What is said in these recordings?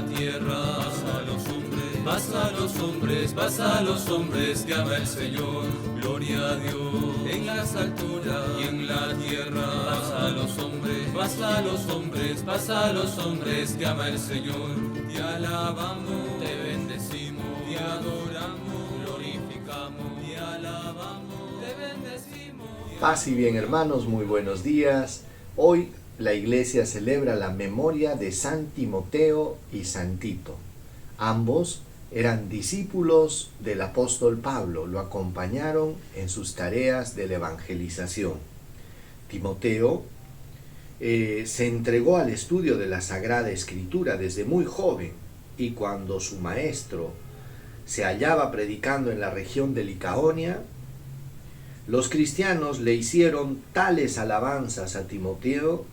la tierra. Paz a los hombres que ama el Señor. Gloria a Dios en las alturas y en la tierra. Paz a los hombres, paz a los hombres, paz a los hombres que ama el Señor. Te alabamos, te bendecimos, te adoramos, glorificamos, te alabamos, te bendecimos. Paz y bien, hermanos, muy buenos días. Hoy la iglesia celebra la memoria de San Timoteo y San Tito. Ambos eran discípulos del apóstol Pablo, lo acompañaron en sus tareas de la evangelización. Timoteo se entregó al estudio de la Sagrada Escritura desde muy joven, y cuando su maestro se hallaba predicando en la región de Licaonia, los cristianos le hicieron tales alabanzas a Timoteo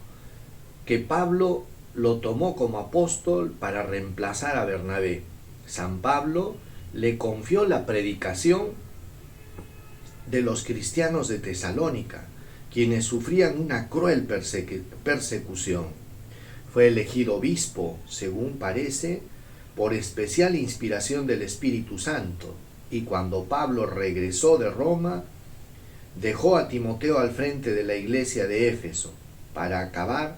que Pablo lo tomó como apóstol para reemplazar a Bernabé. San Pablo le confió la predicación de los cristianos de Tesalónica, quienes sufrían una cruel persecución. Fue elegido obispo, según parece, por especial inspiración del Espíritu Santo, y cuando Pablo regresó de Roma, dejó a Timoteo al frente de la iglesia de Éfeso para acabar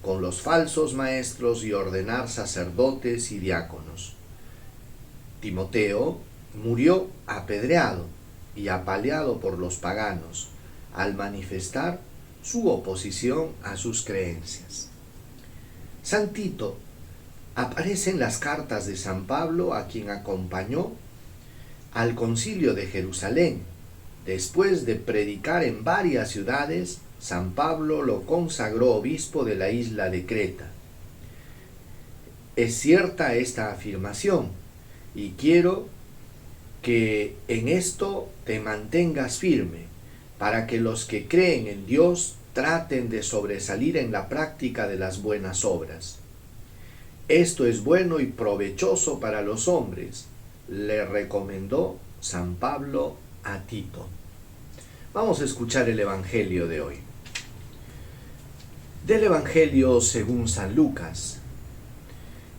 con los falsos maestros y ordenar sacerdotes y diáconos. Timoteo murió apedreado y apaleado por los paganos al manifestar su oposición a sus creencias. San Tito aparece en las cartas de San Pablo, a quien acompañó al concilio de Jerusalén. Después de predicar en varias ciudades, San Pablo lo consagró obispo de la isla de Creta. Es cierta esta afirmación, y quiero que en esto te mantengas firme, para que los que creen en Dios traten de sobresalir en la práctica de las buenas obras. Esto es bueno y provechoso para los hombres, le recomendó San Pablo a Tito. Vamos a escuchar el Evangelio de hoy. Del Evangelio según San Lucas.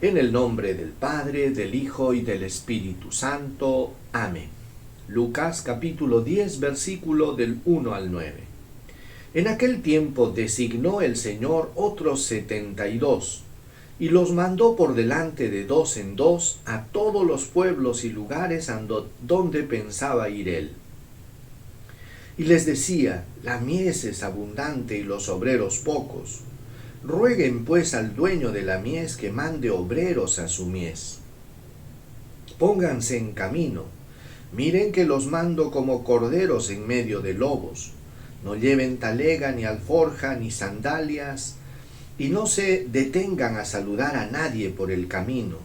En el nombre del Padre, del Hijo y del Espíritu Santo. Amén. Lucas capítulo 10, versículo del 1 al 9. En aquel tiempo designó el Señor otros 72, y los mandó por delante de dos en dos a todos los pueblos y lugares donde pensaba ir él. Y les decía: la mies es abundante y los obreros pocos. Rueguen pues al dueño de la mies que mande obreros a su mies. Pónganse en camino. Miren que los mando como corderos en medio de lobos. No lleven talega, ni alforja, ni sandalias, y no se detengan a saludar a nadie por el camino.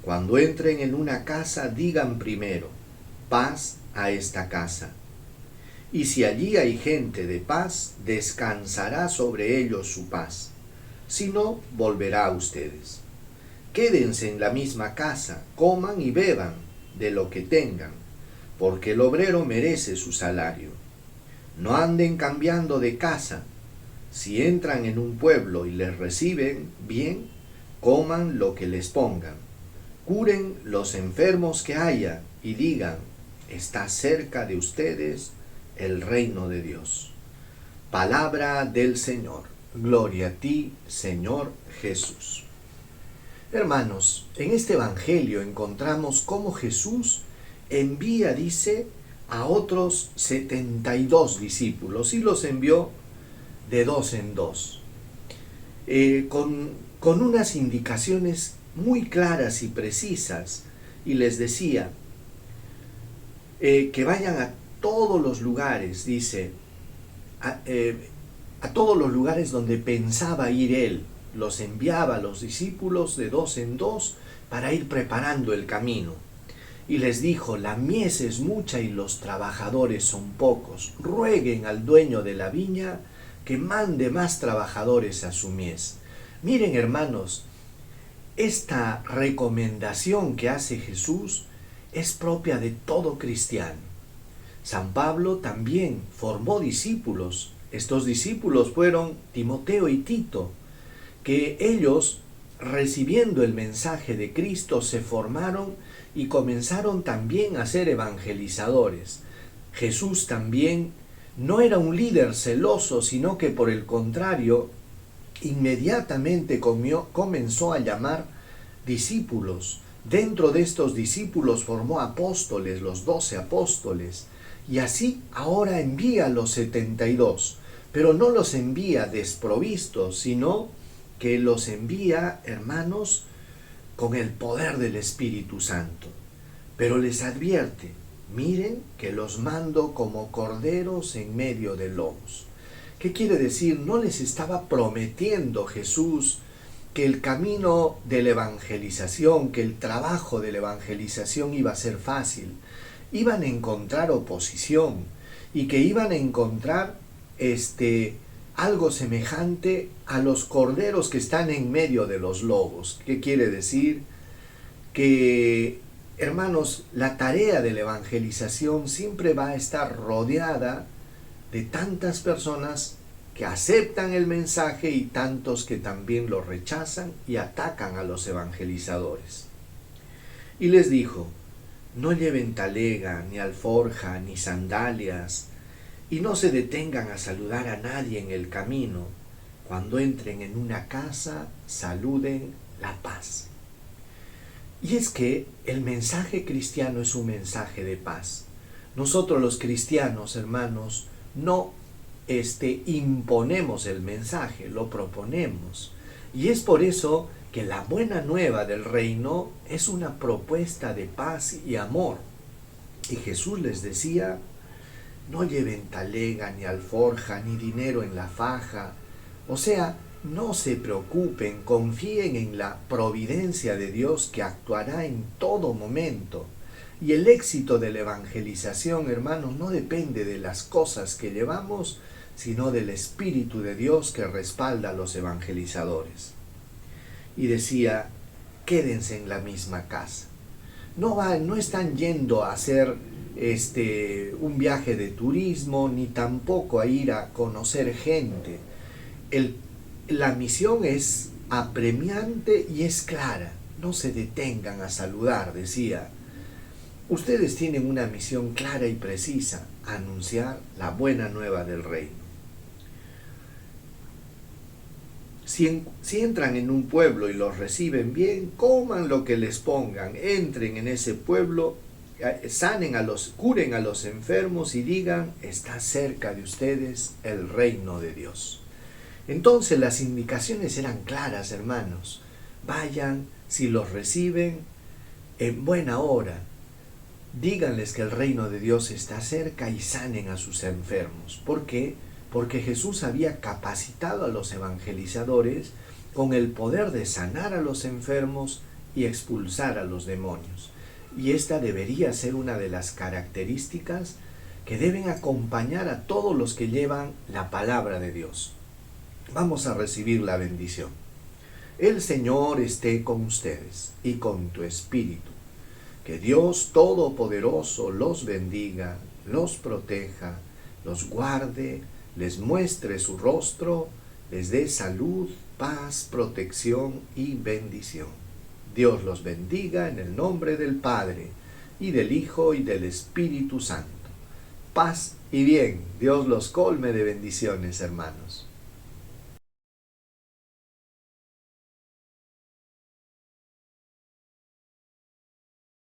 Cuando entren en una casa, digan primero: paz a esta casa. Y si allí hay gente de paz, descansará sobre ellos su paz. Si no, volverá a ustedes. Quédense en la misma casa, coman y beban de lo que tengan, porque el obrero merece su salario. No anden cambiando de casa. Si entran en un pueblo y les reciben bien, coman lo que les pongan. Curen los enfermos que haya y digan: está cerca de ustedes el reino de Dios. Palabra del Señor. Gloria a ti, Señor Jesús. Hermanos, en este Evangelio encontramos cómo Jesús envía, dice, a otros 72 discípulos, y los envió de dos en dos, con unas indicaciones muy claras y precisas, y les decía que vayan a todos los lugares, dice, a todos los lugares donde pensaba ir él. Los enviaba a los discípulos de dos en dos para ir preparando el camino. Y les dijo: la mies es mucha y los trabajadores son pocos. Rueguen al dueño de la viña que mande más trabajadores a su mies. Miren, hermanos, esta recomendación que hace Jesús es propia de todo cristiano. San Pablo también formó discípulos. Estos discípulos fueron Timoteo y Tito, que ellos recibiendo el mensaje de Cristo, se formaron y comenzaron también a ser evangelizadores. Jesús también no era un líder celoso, sino que por el contrario, inmediatamente comenzó a llamar discípulos. Dentro de estos discípulos formó apóstoles, los 12 apóstoles, y así ahora envía a los 72, pero no los envía desprovistos, sino que los envía, hermanos, con el poder del Espíritu Santo. Pero les advierte: miren que los mando como corderos en medio de lobos. ¿Qué quiere decir? No les estaba prometiendo Jesús que el camino de la evangelización, que el trabajo de la evangelización iba a ser fácil. Iban a encontrar oposición y que iban a encontrar algo semejante a los corderos que están en medio de los lobos. ¿Qué quiere decir? Que, hermanos, la tarea de la evangelización siempre va a estar rodeada de tantas personas que aceptan el mensaje y tantos que también lo rechazan y atacan a los evangelizadores. Y les dijo: no lleven talega, ni alforja, ni sandalias, y no se detengan a saludar a nadie en el camino. Cuando entren en una casa, saluden la paz. Y es que el mensaje cristiano es un mensaje de paz. Nosotros los cristianos, hermanos, no imponemos el mensaje, lo proponemos. Y es por eso que la buena nueva del reino es una propuesta de paz y amor. Y Jesús les decía: no lleven talega, ni alforja, ni dinero en la faja. O sea, no se preocupen, confíen en la providencia de Dios que actuará en todo momento. Y el éxito de la evangelización, hermanos, no depende de las cosas que llevamos, sino del Espíritu de Dios que respalda a los evangelizadores. Y decía: quédense en la misma casa. No están yendo a hacer un viaje de turismo, ni tampoco a ir a conocer gente. La misión es apremiante y es clara. No se detengan a saludar, decía. Ustedes tienen una misión clara y precisa: anunciar la buena nueva del reino. Si entran en un pueblo y los reciben bien, coman lo que les pongan, entren en ese pueblo, curen a los enfermos y digan: está cerca de ustedes el reino de Dios. Entonces las indicaciones eran claras, hermanos. Vayan, si los reciben, en buena hora. Díganles que el reino de Dios está cerca y sanen a sus enfermos. ¿Por qué? Porque Jesús había capacitado a los evangelizadores con el poder de sanar a los enfermos y expulsar a los demonios. Y esta debería ser una de las características que deben acompañar a todos los que llevan la palabra de Dios. Vamos a recibir la bendición. El Señor esté con ustedes y con tu espíritu. Que Dios Todopoderoso los bendiga, los proteja, los guarde, les muestre su rostro, les dé salud, paz, protección y bendición. Dios los bendiga en el nombre del Padre, y del Hijo, y del Espíritu Santo. Paz y bien. Dios los colme de bendiciones, hermanos.